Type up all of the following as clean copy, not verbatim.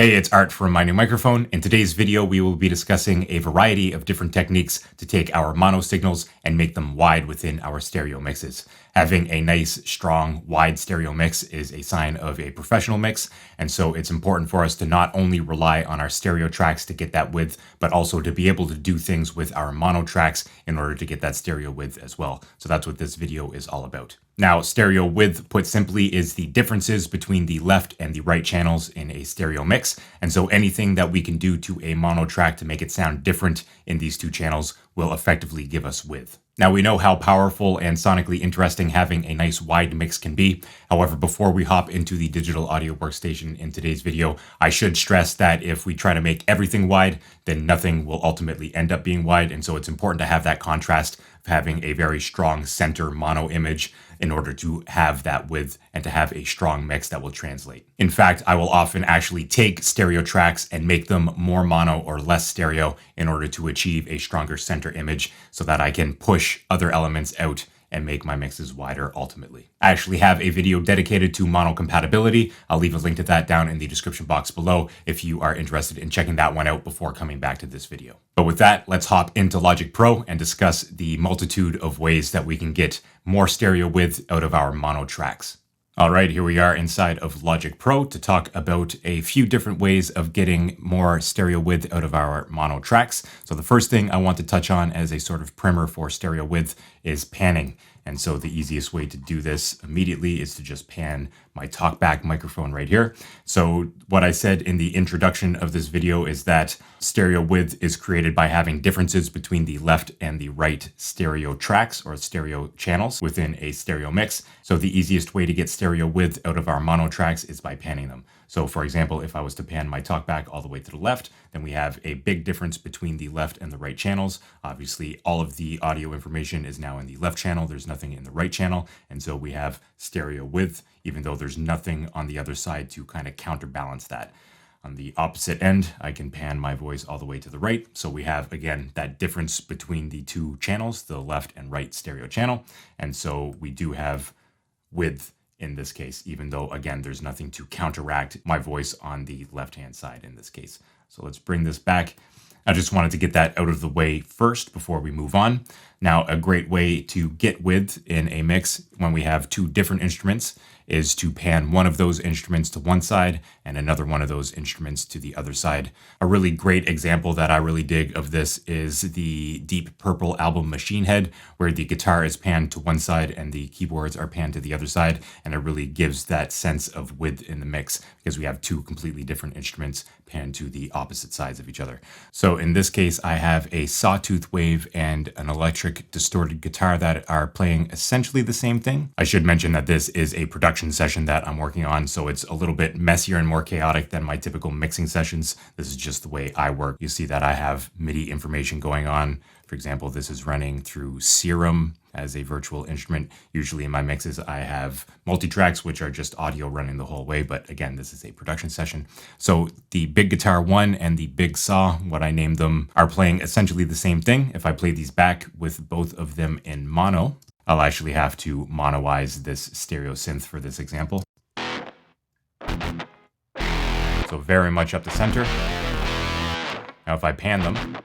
Hey, it's Art from My New Microphone. In today's video, we will be discussing a variety of different techniques to take our mono signals and make them wide within our stereo mixes. Having a nice, strong, wide stereo mix is a sign of a professional mix, and so it's important for us to not only rely on our stereo tracks to get that width, but also to be able to do things with our mono tracks in order to get that stereo width as well. So that's what this video is all about. Now, stereo width, put simply, is the differences between the left and the right channels in a stereo mix. And so anything that we can do to a mono track to make it sound different in these two channels will effectively give us width. Now, we know how powerful and sonically interesting having a nice wide mix can be. However, before we hop into the digital audio workstation in today's video, I should stress that if we try to make everything wide, then nothing will ultimately end up being wide. And so it's important to have that contrast of having a very strong center mono image in order to have that width and to have a strong mix that will translate. In fact, I will often actually take stereo tracks and make them more mono or less stereo in order to achieve a stronger center image so that I can push other elements out and make my mixes wider ultimately. I actually have a video dedicated to mono compatibility. I'll leave a link to that down in the description box below if you are interested in checking that one out before coming back to this video. But with that, let's hop into Logic Pro and discuss the multitude of ways that we can get more stereo width out of our mono tracks. All right, here we are inside of Logic Pro to talk about a few different ways of getting more stereo width out of our mono tracks. So the first thing I want to touch on as a sort of primer for stereo width is panning. And so the easiest way to do this immediately is to just pan my talkback microphone right here. So what I said in the introduction of this video is that stereo width is created by having differences between the left and the right stereo tracks or stereo channels within a stereo mix. So the easiest way to get stereo width out of our mono tracks is by panning them. So for example, if I was to pan my talkback all the way to the left, then we have a big difference between the left and the right channels. Obviously, all of the audio information is now in the left channel. There's nothing in the right channel. And so we have stereo width, even though there's nothing on the other side to kind of counterbalance that. On the opposite end, I can pan my voice all the way to the right. So we have, again, that difference between the two channels, the left and right stereo channel. And so we do have width in this case, even though, again, there's nothing to counteract my voice on the left-hand side in this case. So let's bring this back. I just wanted to get that out of the way first before we move on. Now, a great way to get width in a mix when we have two different instruments is to pan one of those instruments to one side and another one of those instruments to the other side. A really great example that I really dig of this is the Deep Purple album Machine Head, where the guitar is panned to one side and the keyboards are panned to the other side, and it really gives that sense of width in the mix because we have two completely different instruments panned to the opposite sides of each other. So in this case, I have a sawtooth wave and an electric distorted guitar that are playing essentially the same thing. I should mention that this is a production session that I'm working on, so it's a little bit messier and more chaotic than my typical mixing sessions. This is just the way I work. You see that I have MIDI information going on. For example, this is running through Serum as a virtual instrument. Usually in my mixes, I have multi-tracks, which are just audio running the whole way. But again, this is a production session. So the Big Guitar 1 and the Big Saw, what I named them, are playing essentially the same thing. If I play these back with both of them in mono, I'll actually have to monoize this stereo synth for this example. So very much up the center. Now if I pan them,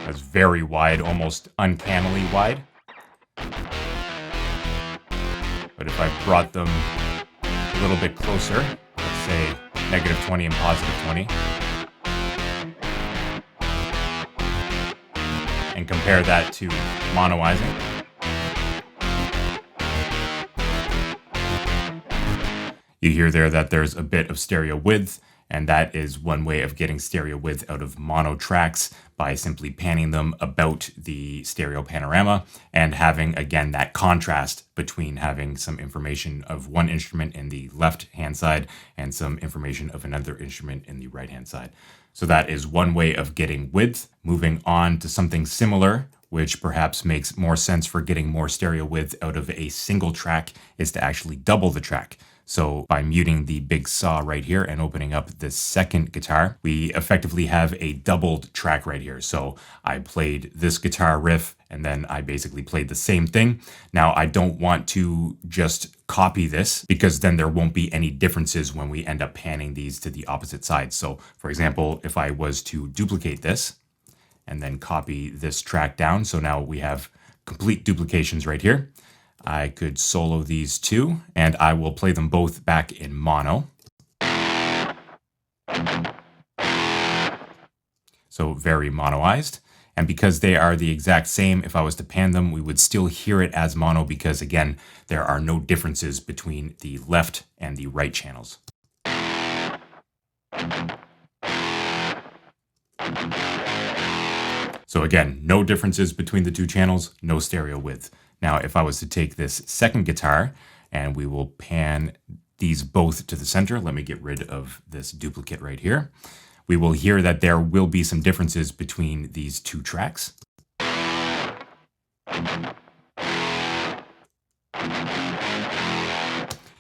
that's very wide, almost uncannily wide. But if I brought them a little bit closer, let's say -20 and +20, and compare that to monoizing, you hear there that there's a bit of stereo width, and that is one way of getting stereo width out of mono tracks by simply panning them about the stereo panorama and having, again, that contrast between having some information of one instrument in the left-hand side and some information of another instrument in the right-hand side. So that is one way of getting width. Moving on to something similar, which perhaps makes more sense for getting more stereo width out of a single track, is to actually double the track. So by muting the big saw right here and opening up the second guitar, we effectively have a doubled track right here. So I played this guitar riff and then I basically played the same thing. Now I don't want to just copy this because then there won't be any differences when we end up panning these to the opposite sides. So for example, if I was to duplicate this and then copy this track down, so now we have complete duplications right here. I could solo these two, and I will play them both back in mono. So very monoized. And because they are the exact same, if I was to pan them, we would still hear it as mono because, again, there are no differences between the left and the right channels. So again, no differences between the two channels, no stereo width. Now, if I was to take this second guitar and we will pan these both to the center, let me get rid of this duplicate right here. We will hear that there will be some differences between these two tracks.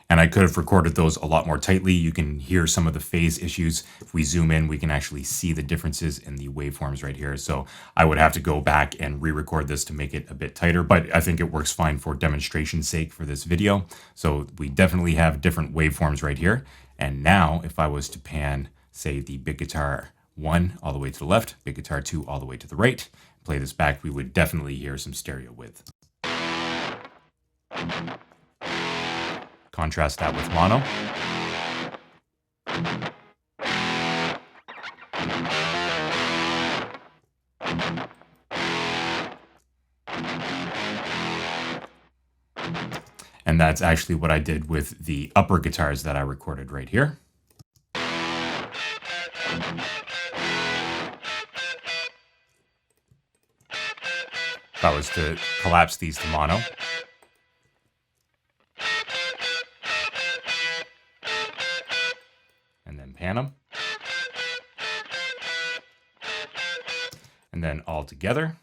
And I could have recorded those a lot more tightly. You can hear some of the phase issues. If we zoom in, we can actually see the differences in the waveforms right here. So I would have to go back and re-record this to make it a bit tighter, but I think it works fine for demonstration's sake for this video. So we definitely have different waveforms right here. And now if I was to pan, say, the big guitar 1 all the way to the left, big guitar 2 all the way to the right, play this back, we would definitely hear some stereo width. Contrast that with mono. And that's actually what I did with the upper guitars that I recorded right here. If I was to collapse these to mono, and then pan them, and then all together.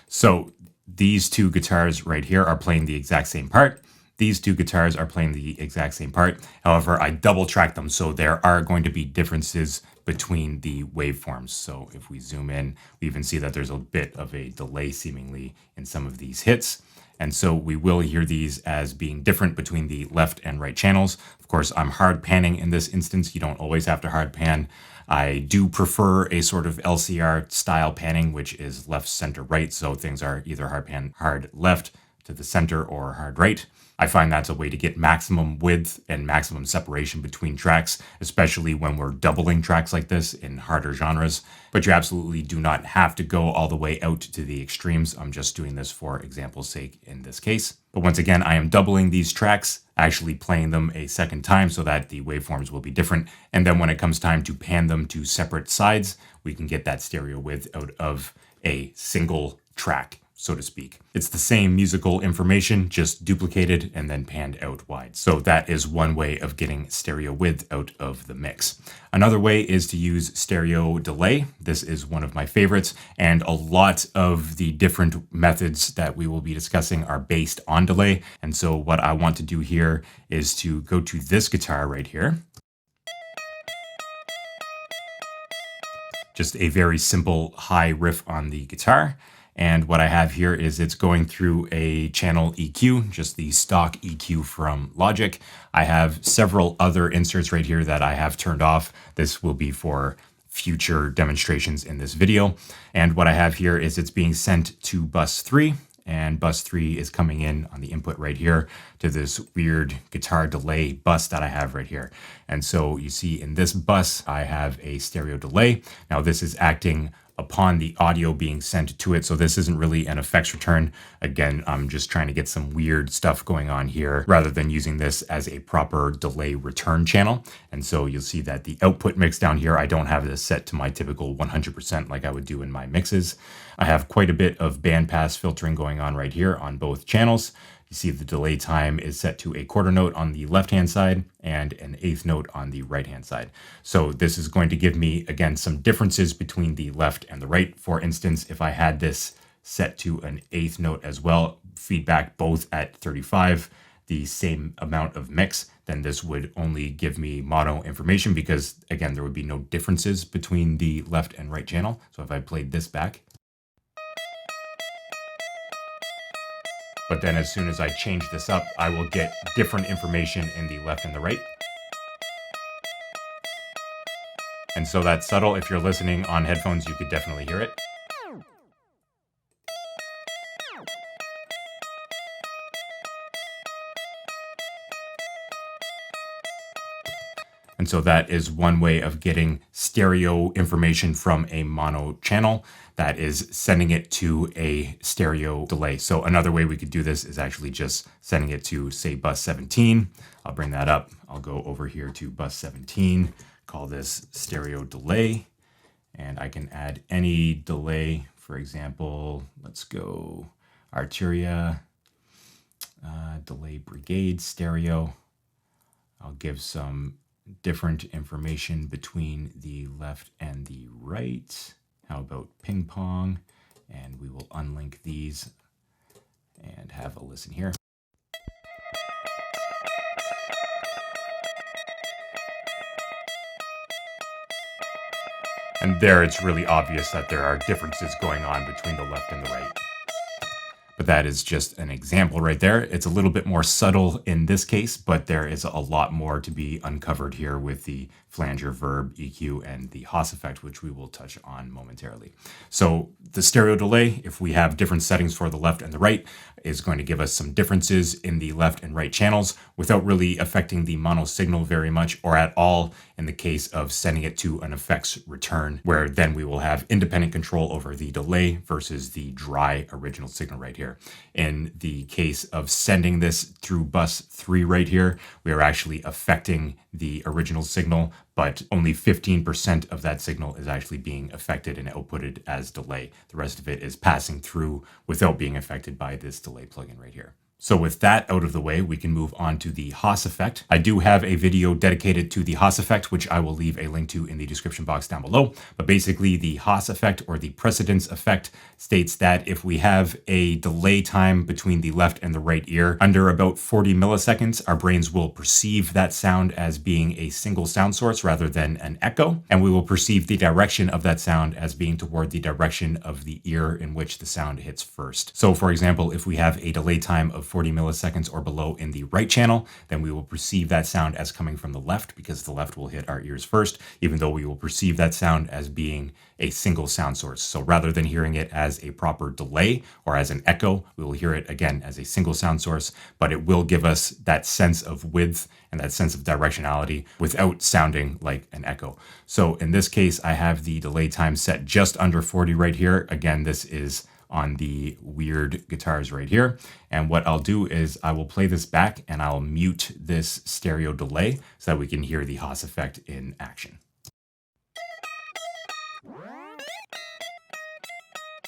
So these two guitars right here are playing the exact same part. These two guitars are playing the exact same part. However, I double tracked them, so there are going to be differences between the waveforms. So if we zoom in, we even see that there's a bit of a delay seemingly in some of these hits. And so we will hear these as being different between the left and right channels. Of course, I'm hard panning in this instance. You don't always have to hard pan. I do prefer a sort of LCR style panning, which is left, center, right. So things are either hard pan, hard left to the center or hard right. I find that's a way to get maximum width and maximum separation between tracks, especially when we're doubling tracks like this in harder genres. But you absolutely do not have to go all the way out to the extremes. I'm just doing this for example's sake in this case. But once again, I am doubling these tracks, actually playing them a second time so that the waveforms will be different. And then when it comes time to pan them to separate sides, we can get that stereo width out of a single track, so to speak. It's the same musical information, just duplicated and then panned out wide. So that is one way of getting stereo width out of the mix. Another way is to use stereo delay. This is one of my favorites, and a lot of the different methods that we will be discussing are based on delay. And so what I want to do here is to go to this guitar right here. Just a very simple high riff on the guitar. And what I have here is it's going through a channel EQ, just the stock EQ from Logic. I have several other inserts right here that I have turned off. This will be for future demonstrations in this video. And what I have here is it's being sent to bus 3. And bus 3 is coming in on the input right here to this weird guitar delay bus that I have right here. And so you see in this bus, I have a stereo delay. Now this is acting upon the audio being sent to it. So this isn't really an effects return. Again, I'm just trying to get some weird stuff going on here rather than using this as a proper delay return channel. And so you'll see that the output mix down here, I don't have this set to my typical 100% like I would do in my mixes. I have quite a bit of bandpass filtering going on right here on both channels You see the delay time is set to a quarter note on the left-hand side and an eighth note on the right-hand side. So this is going to give me, again, some differences between the left and the right. For instance, if I had this set to an eighth note as well, feedback both at 35, the same amount of mix, then this would only give me mono information because, again, there would be no differences between the left and right channel. So if I played this back, but then as soon as I change this up, I will get different information in the left and the right. And so that's subtle. If you're listening on headphones, you could definitely hear it. And so that is one way of getting stereo information from a mono channel, that is sending it to a stereo delay. So another way we could do this is actually just sending it to, say, bus 17. I'll bring that up. I'll go over here to bus 17, call this stereo delay, and I can add any delay. For example, let's go Arteria, delay brigade stereo. I'll give some different information between the left and the right. How about ping pong? And we will unlink these and have a listen here. And there it's really obvious that there are differences going on between the left and the right. But that is just an example right there. It's a little bit more subtle in this case, but there is a lot more to be uncovered here with the flanger, verb, EQ, and the Haas effect, which we will touch on momentarily. So the stereo delay, if we have different settings for the left and the right, is going to give us some differences in the left and right channels without really affecting the mono signal very much or at all in the case of sending it to an effects return, where then we will have independent control over the delay versus the dry original signal right here. In the case of sending this through bus 3 right here, we are actually affecting the original signal, but only 15% of that signal is actually being affected and outputted as delay. The rest of it is passing through without being affected by this delay plugin right here. So with that out of the way, we can move on to the Haas effect. I do have a video dedicated to the Haas effect, which I will leave a link to in the description box down below. But basically, the Haas effect, or the precedence effect, states that if we have a delay time between the left and the right ear under about 40 milliseconds, our brains will perceive that sound as being a single sound source rather than an echo. And we will perceive the direction of that sound as being toward the direction of the ear in which the sound hits first. So for example, if we have a delay time of 40 milliseconds or below in the right channel, then we will perceive that sound as coming from the left because the left will hit our ears first, even though we will perceive that sound as being a single sound source. So rather than hearing it as a proper delay or as an echo, we will hear it again as a single sound source, but it will give us that sense of width and that sense of directionality without sounding like an echo. So in this case, I have the delay time set just under 40 right here. Again, this is on the weird guitars right here. And what I'll do is I will play this back and I'll mute this stereo delay so that we can hear the Haas effect in action.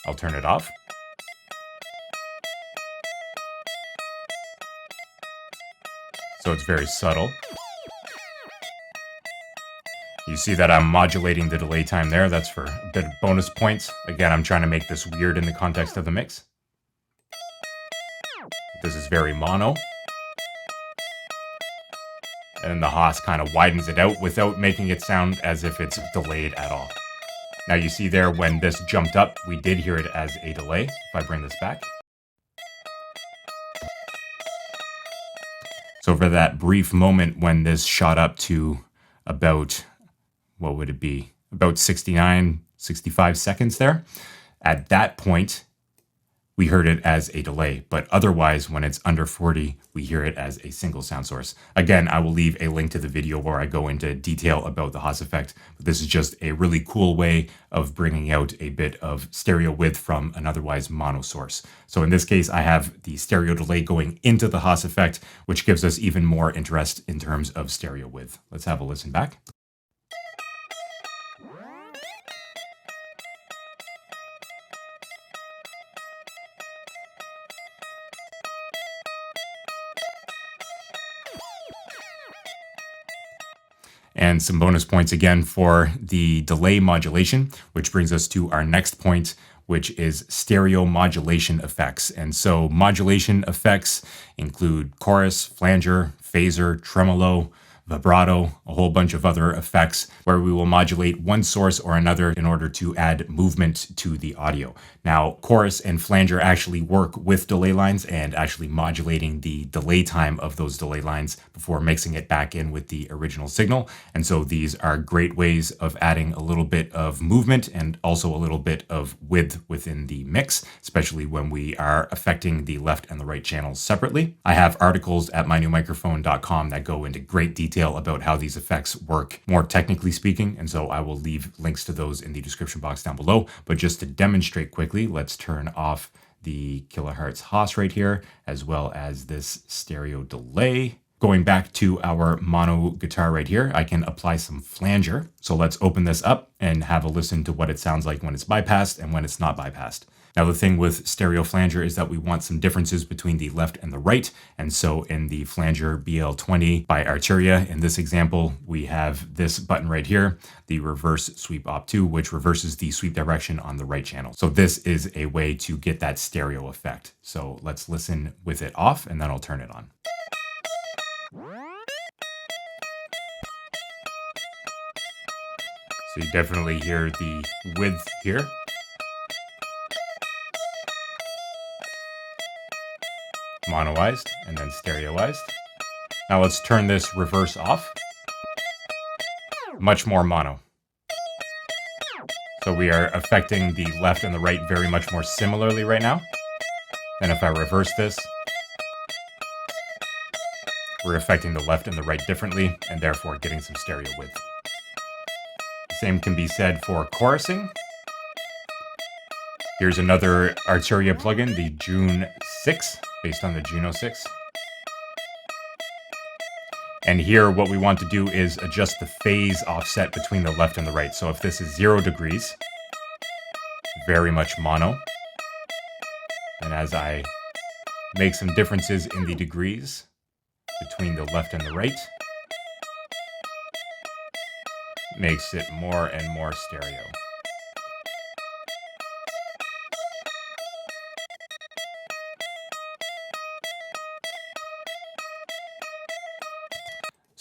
I'll turn it off. So it's very subtle. You see that I'm modulating the delay time there. That's for a bit of bonus points. Again, I'm trying to make this weird in the context of the mix. This is very mono. And the Haas kind of widens it out without making it sound as if it's delayed at all. Now you see there when this jumped up, we did hear it as a delay. If I bring this back. So for that brief moment when this shot up to about, what would it be? About 69, 65 seconds there. At that point, we heard it as a delay, but otherwise when it's under 40, we hear it as a single sound source. Again, I will leave a link to the video where I go into detail about the Haas effect, but this is just a really cool way of bringing out a bit of stereo width from an otherwise mono source. So in this case, I have the stereo delay going into the Haas effect, which gives us even more interest in terms of stereo width. Let's have a listen back. And some bonus points again for the delay modulation, which brings us to our next point, which is stereo modulation effects. And so modulation effects include chorus, flanger, phaser, tremolo, vibrato, a whole bunch of other effects where we will modulate one source or another in order to add movement to the audio. Now, chorus and flanger actually work with delay lines and actually modulating the delay time of those delay lines before mixing it back in with the original signal. And so these are great ways of adding a little bit of movement and also a little bit of width within the mix, especially when we are affecting the left and the right channels separately. I have articles at mynewmicrophone.com that go into great detail about how these effects work more technically speaking, and so I will leave links to those in the description box down below. But just to demonstrate quickly, let's turn off the kilohertz Haas right here, as well as this stereo delay. Going back to our mono guitar right here, I can apply some flanger. So let's open this up and have a listen to what it sounds like when it's bypassed and when it's not bypassed. Now, the thing with stereo flanger is that we want some differences between the left and the right. And so in the flanger BL20 by Arturia, in this example, we have this button right here, the reverse sweep op 2, which reverses the sweep direction on the right channel. So this is a way to get that stereo effect. So let's listen with it off and then I'll turn it on. So you definitely hear the width here. Monoized and then stereoized. Now let's turn this reverse off. Much more mono. So we are affecting the left and the right very much more similarly right now. And if I reverse this, we're affecting the left and the right differently and therefore getting some stereo width. The same can be said for chorusing. Here's another Arturia plugin, the June 6, based on the Juno 6. And here what we want to do is adjust the phase offset between the left and the right. So if this is 0 degrees, very much mono. And as I make some differences in the degrees between the left and the right, makes it more and more stereo.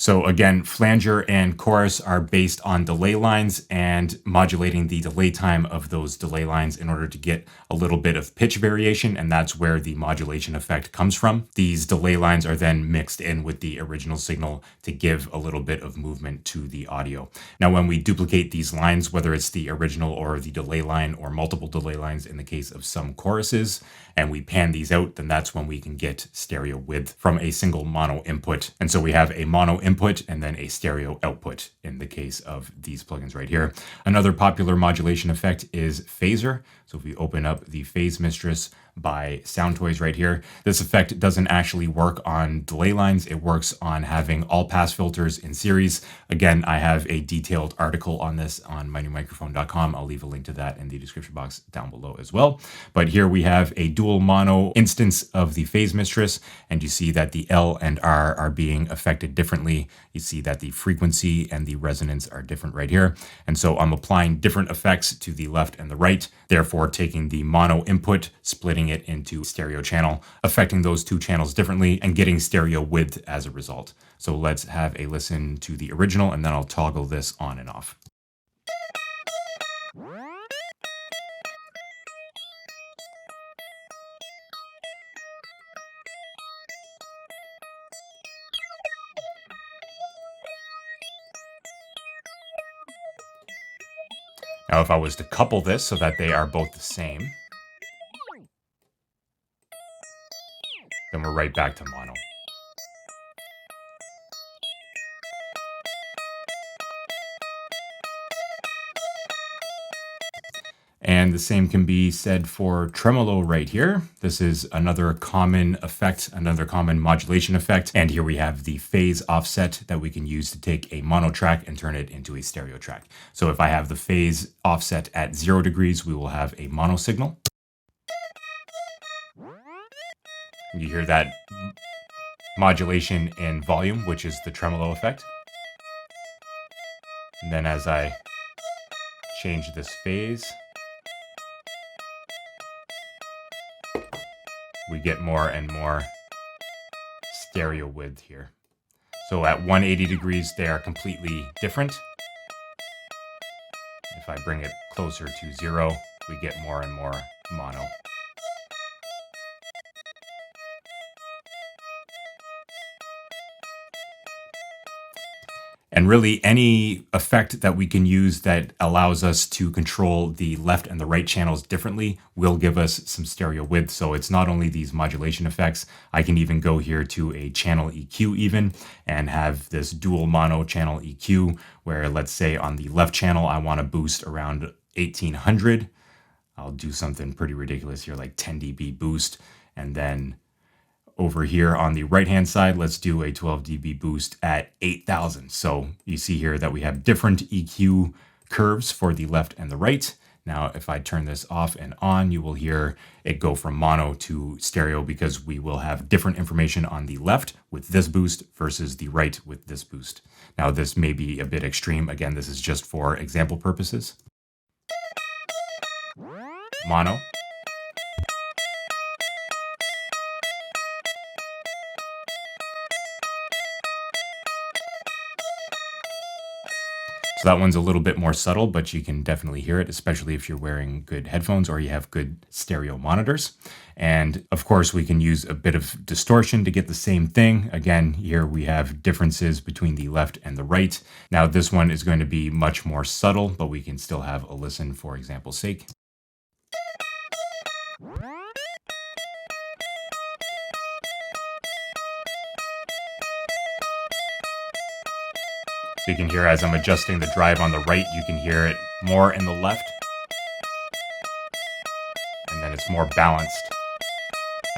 So again, flanger and chorus are based on delay lines and modulating the delay time of those delay lines in order to get a little bit of pitch variation, and that's where the modulation effect comes from. These delay lines are then mixed in with the original signal to give a little bit of movement to the audio. Now, when we duplicate these lines, whether it's the original or the delay line or multiple delay lines in the case of some choruses, and we pan these out, then that's when we can get stereo width from a single mono input. And so we have a mono input and then a stereo output in the case of these plugins right here. Another popular modulation effect is phaser. So if we open up the Phase Mistress by Soundtoys right here, this effect doesn't actually work on delay lines. It works on having all pass filters in series. Again, I have a detailed article on this on mynewmicrophone.com. I'll leave a link to that in the description box down below as well. But here we have a dual mono instance of the Phase Mistress, and you see that the L and R are being affected differently. You see that the frequency and the resonance are different right here. And so I'm applying different effects to the left and the right, therefore taking the mono input, splitting it into stereo channel, affecting those two channels differently, and getting stereo width as a result. So let's have a listen to the original, and then I'll toggle this on and off. Now, if I was to couple this so that they are both the same, then we're right back to mono. And the same can be said for tremolo right here. This is another common effect, another common modulation effect. And here we have the phase offset that we can use to take a mono track and turn it into a stereo track. So if I have the phase offset at 0 degrees, we will have a mono signal. You hear that modulation in volume, which is the tremolo effect. And then as I change this phase, we get more and more stereo width here. So at 180 degrees, they are completely different. If I bring it closer to 0, we get more and more mono. And really, any effect that we can use that allows us to control the left and the right channels differently will give us some stereo width. So it's not only these modulation effects. I can even go here to a channel EQ even and have this dual mono channel EQ where, let's say on the left channel, I want to boost around 1800. I'll do something pretty ridiculous here, like 10 dB boost. And then over here on the right-hand side, let's do a 12 dB boost at 8,000. So you see here that we have different EQ curves for the left and the right. Now, if I turn this off and on, you will hear it go from mono to stereo because we will have different information on the left with this boost versus the right with this boost. Now, this may be a bit extreme. Again, this is just for example purposes. Mono. So that one's a little bit more subtle, but you can definitely hear it, especially if you're wearing good headphones or you have good stereo monitors. And of course, we can use a bit of distortion to get the same thing. Again, here we have differences between the left and the right. Now, this one is going to be much more subtle, but we can still have a listen for example's sake. So you can hear as I'm adjusting the drive on the right, you can hear it more in the left. And then it's more balanced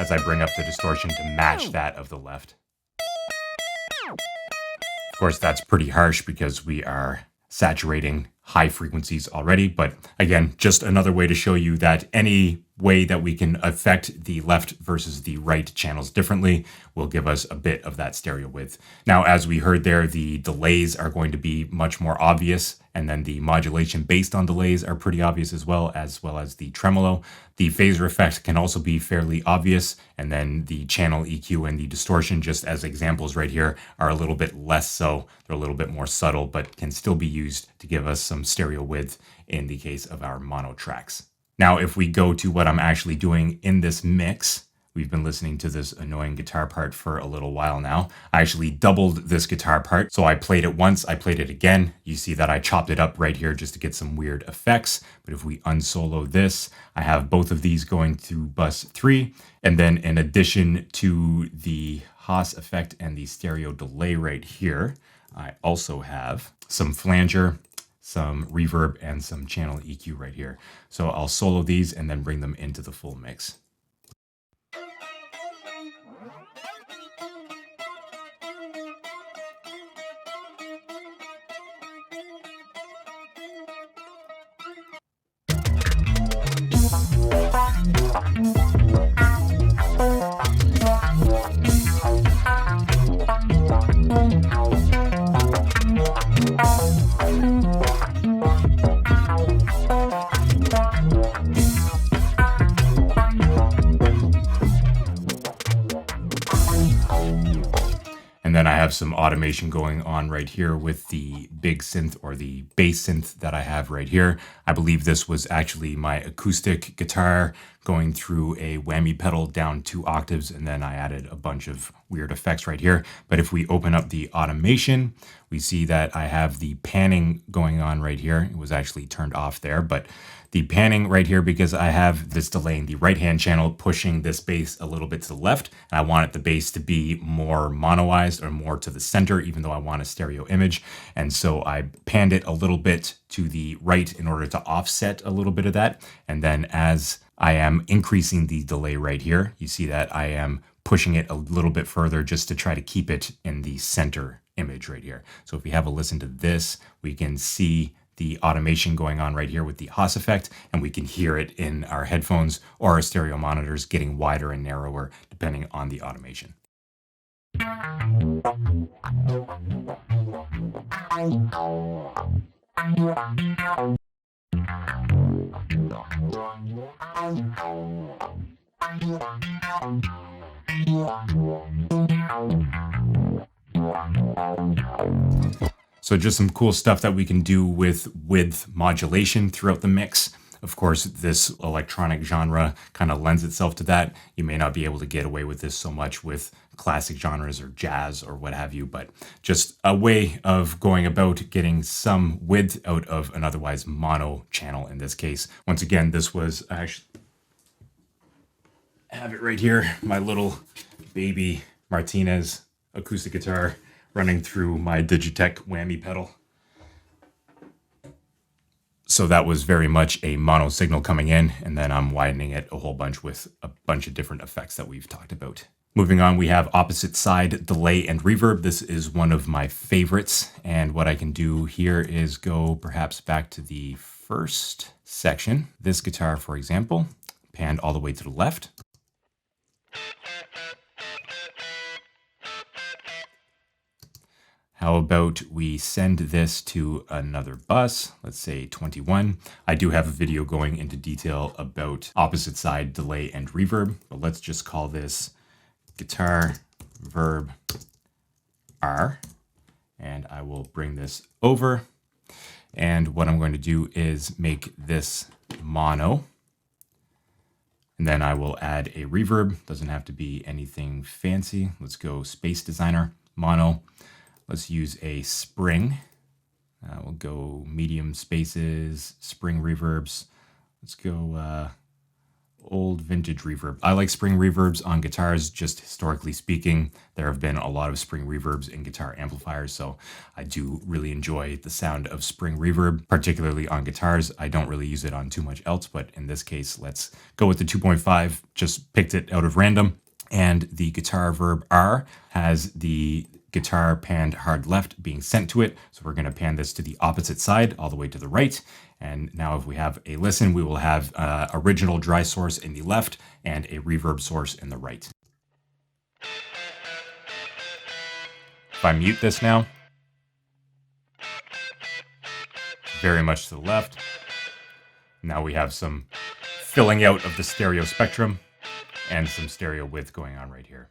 as I bring up the distortion to match that of the left. Of course, that's pretty harsh because we are saturating high frequencies already. But again, just another way to show you that any way that we can affect the left versus the right channels differently will give us a bit of that stereo width. Now, as we heard there, the delays are going to be much more obvious, and then the modulation based on delays are pretty obvious as well as the tremolo. The phaser effect can also be fairly obvious, and then the channel EQ and the distortion, just as examples right here, are a little bit less so. They're a little bit more subtle, but can still be used to give us some stereo width in the case of our mono tracks. Now, if we go to what I'm actually doing in this mix, we've been listening to this annoying guitar part for a little while now. I actually doubled this guitar part. So I played it once, I played it again. You see that I chopped it up right here just to get some weird effects. But if we unsolo this, I have both of these going through bus 3. And then in addition to the Haas effect and the stereo delay right here, I also have some flanger, some reverb, and some channel EQ right here. So I'll solo these and then bring them into the full mix. And then I have some automation going on right here with the big synth or the bass synth that I have right here. I believe this was actually my acoustic guitar going through a whammy pedal down 2 octaves, and then I added a bunch of weird effects right here. But if we open up the automation, we see that I have the panning going on right here. It was actually turned off there, but the panning right here, because I have this delay in the right-hand channel pushing this bass a little bit to the left, and I wanted the bass to be more monoized or more to the center, even though I want a stereo image. And so I panned it a little bit to the right in order to offset a little bit of that. And then as I am increasing the delay right here, you see that I am pushing it a little bit further just to try to keep it in the center image right here. So if we have a listen to this, we can see the automation going on right here with the Haas effect, and we can hear it in our headphones or our stereo monitors getting wider and narrower depending on the automation. So just some cool stuff that we can do with width modulation throughout the mix. Of course, this electronic genre kind of lends itself to that. You may not be able to get away with this so much with classic genres or jazz or what have you, but just a way of going about getting some width out of an otherwise mono channel in this case. Once again, this was actually, I have it right here, my little baby Martinez acoustic guitar running through my Digitech whammy pedal. So that was very much a mono signal coming in, and then I'm widening it a whole bunch with a bunch of different effects that we've talked about. Moving on, we have opposite side delay and reverb. This is one of my favorites, and what I can do here is go perhaps back to the first section. This guitar, for example, panned all the way to the left. How about we send this to another bus, let's say 21. I do have a video going into detail about opposite side delay and reverb, but let's just call this guitar verb R, and I will bring this over. And what I'm going to do is make this mono, and then I will add a reverb. Doesn't have to be anything fancy. Let's go Space Designer, mono. Let's use a spring. We'll go medium spaces, spring reverbs. Let's go old vintage reverb. I like spring reverbs on guitars, just historically speaking. There have been a lot of spring reverbs in guitar amplifiers, so I do really enjoy the sound of spring reverb, particularly on guitars. I don't really use it on too much else, but in this case, let's go with the 2.5. Just picked it out of random. And the guitar verb R has the guitar panned hard left being sent to it. So we're going to pan this to the opposite side all the way to the right. And now if we have a listen, we will have original dry source in the left and a reverb source in the right. If I mute this now, very much to the left. Now we have some filling out of the stereo spectrum and some stereo width going on right here.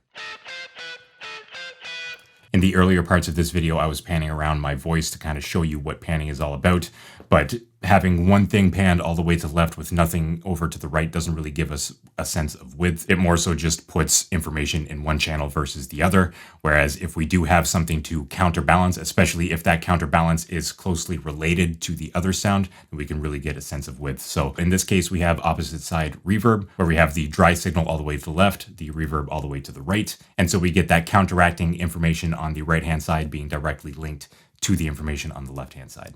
In the earlier parts of this video, I was panning around my voice to kind of show you what panning is all about, but having one thing panned all the way to the left with nothing over to the right doesn't really give us a sense of width. It more so just puts information in one channel versus the other, whereas if we do have something to counterbalance, especially if that counterbalance is closely related to the other sound, then we can really get a sense of width. So in this case, we have opposite side reverb, where we have the dry signal all the way to the left, the reverb all the way to the right, and so we get that counteracting information on the right-hand side being directly linked to the information on the left-hand side.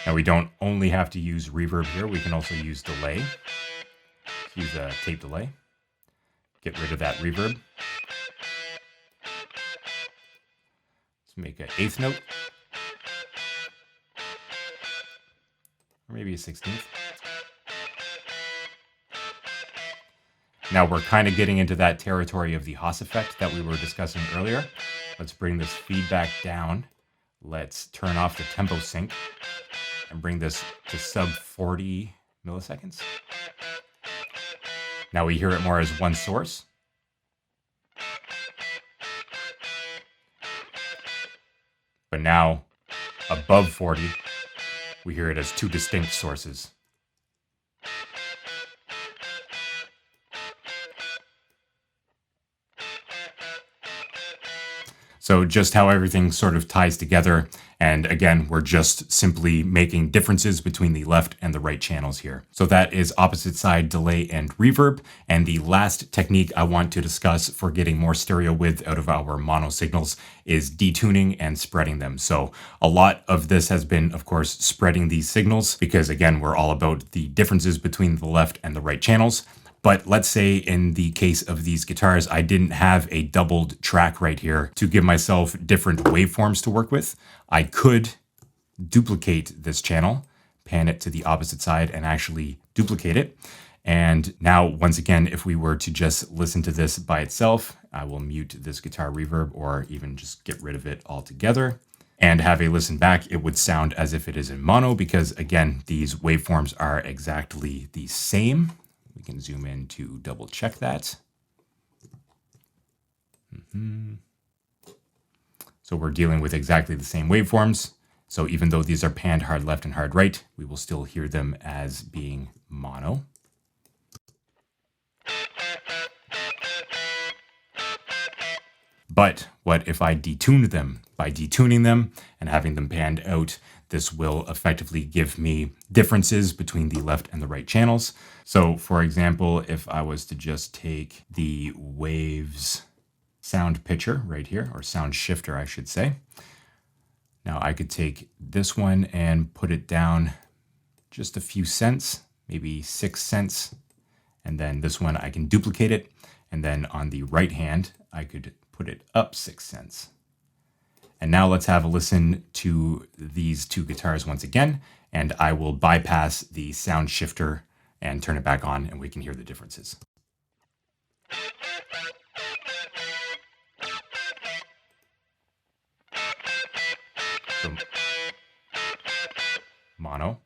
Now we don't only have to use reverb here, we can also use delay. Let's use a tape delay. Get rid of that reverb. Let's make an 1/8 note. Or maybe a 16th. Now we're kind of getting into that territory of the Haas effect that we were discussing earlier. Let's bring this feedback down. Let's turn off the tempo sync and bring this to sub 40 milliseconds. Now we hear it more as one source. But now, above 40, we hear it as two distinct sources. So just how everything sort of ties together. And again, we're just simply making differences between the left and the right channels here. So that is opposite side delay and reverb. And the last technique I want to discuss for getting more stereo width out of our mono signals is detuning and spreading them. So a lot of this has been, of course, spreading these signals because again, we're all about the differences between the left and the right channels. But let's say in the case of these guitars, I didn't have a doubled track right here to give myself different waveforms to work with. I could duplicate this channel, pan it to the opposite side and actually duplicate it. And now, once again, if we were to just listen to this by itself, I will mute this guitar reverb or even just get rid of it altogether and have a listen back. It would sound as if it is in mono because, again, these waveforms are exactly the same. We can zoom in to double check that. So we're dealing with exactly the same waveforms. So even though these are panned hard left and hard right, we will still hear them as being mono. But what if I detune them? By detuning them and having them panned out, this will effectively give me differences between the left and the right channels. So for example, if I was to just take the waves sound pitcher right here, or sound shifter, I should say. Now I could take this one and put it down just a few cents, maybe 6 cents. And then this one, I can duplicate it. And then on the right hand, I could put it up 6 cents. And now let's have a listen to these two guitars once again. And I will bypass the sound shifter and turn it back on, and we can hear the differences. So, mono.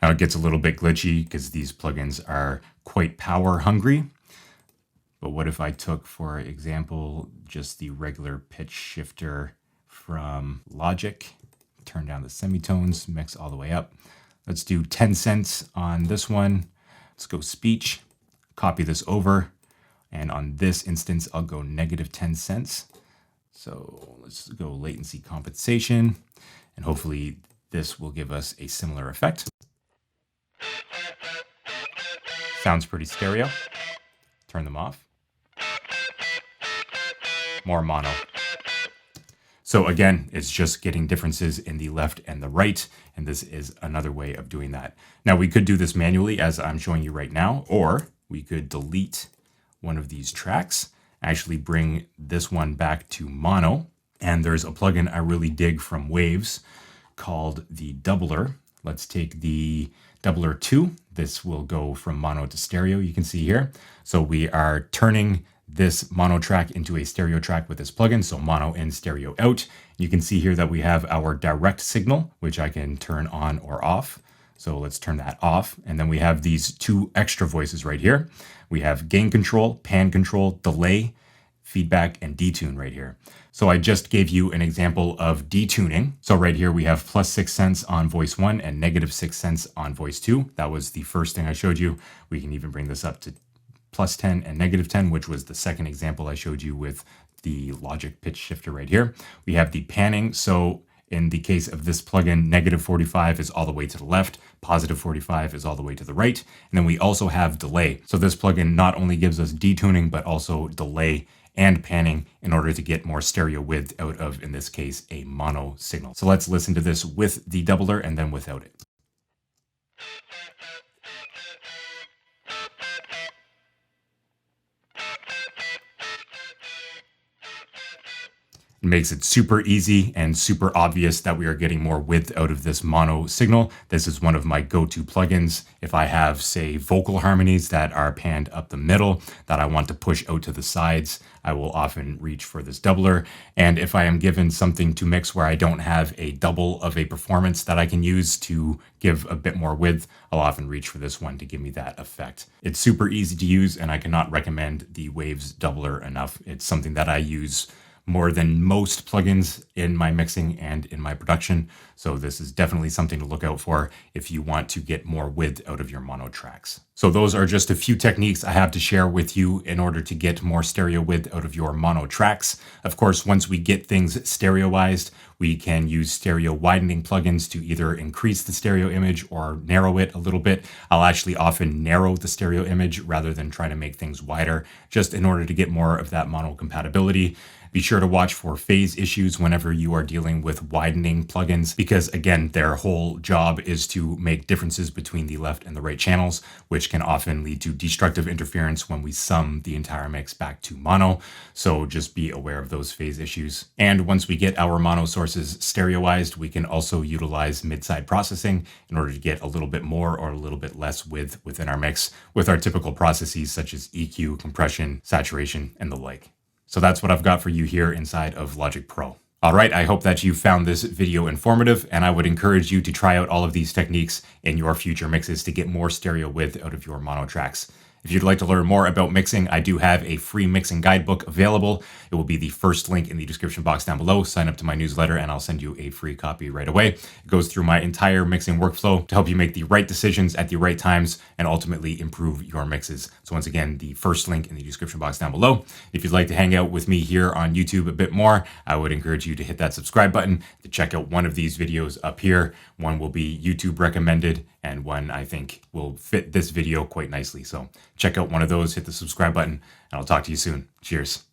Now it gets a little bit glitchy because these plugins are quite power hungry. But what if I took, for example, just the regular pitch shifter from Logic, turn down the semitones, mix all the way up. Let's do 10 cents on this one. Let's go speech, copy this over. And on this instance, I'll go -10 cents. So let's go latency compensation. And hopefully this will give us a similar effect. Sounds pretty stereo. Turn them off. More mono. So again, it's just getting differences in the left and the right, and this is another way of doing that. Now we could do this manually as I'm showing you right now, or we could delete one of these tracks, actually bring this one back to mono, and there's a plugin I really dig from Waves called the Doubler. Let's take the Doubler 2. This will go from mono to stereo, you can see here. So we are turning this mono track into a stereo track with this plugin, so mono in, stereo out. You can see here that we have our direct signal, which I can turn on or off. So let's turn that off. And then we have these two extra voices right here. We have gain control, pan control, delay, feedback, and detune right here. So I just gave you an example of detuning. So right here we have +6 cents on voice 1 and -6 cents on voice 2. That was the first thing I showed you. We can even bring this up to +10 and -10, which was the second example I showed you with the Logic pitch shifter right here. We have the panning. So in the case of this plugin, -45 is all the way to the left, +45 is all the way to the right. And then we also have delay. So this plugin not only gives us detuning, but also delay and panning in order to get more stereo width out of, in this case, a mono signal. So let's listen to this with the doubler and then without it. It makes it super easy and super obvious that we are getting more width out of this mono signal. This is one of my go-to plugins. If I have, say, vocal harmonies that are panned up the middle that I want to push out to the sides, I will often reach for this doubler. And if I am given something to mix where I don't have a double of a performance that I can use to give a bit more width, I'll often reach for this one to give me that effect. It's super easy to use, and I cannot recommend the Waves doubler enough. It's something that I use more than most plugins in my mixing and in my production. So this is definitely something to look out for if you want to get more width out of your mono tracks. So those are just a few techniques I have to share with you in order to get more stereo width out of your mono tracks. Of course, once we get things stereoized, we can use stereo widening plugins to either increase the stereo image or narrow it a little bit. I'll actually often narrow the stereo image rather than try to make things wider, just in order to get more of that mono compatibility. Be sure to watch for phase issues whenever you are dealing with widening plugins, because because again, their whole job is to make differences between the left and the right channels, which can often lead to destructive interference when we sum the entire mix back to mono. So just be aware of those phase issues. And once we get our mono sources stereoized, we can also utilize mid-side processing in order to get a little bit more or a little bit less width within our mix with our typical processes such as EQ, compression, saturation, and the like. So that's what I've got for you here inside of Logic Pro. All right, I hope that you found this video informative, and I would encourage you to try out all of these techniques in your future mixes to get more stereo width out of your mono tracks. If you'd like to learn more about mixing, I do have a free mixing guidebook available. It will be the first link in the description box down below. Sign up to my newsletter and I'll send you a free copy right away. It goes through my entire mixing workflow to help you make the right decisions at the right times and ultimately improve your mixes. So once again, the first link in the description box down below. If you'd like to hang out with me here on YouTube a bit more, I would encourage you to hit that subscribe button to check out one of these videos up here. One will be YouTube recommended and one I think will fit this video quite nicely. So check out one of those, hit the subscribe button, and I'll talk to you soon. Cheers.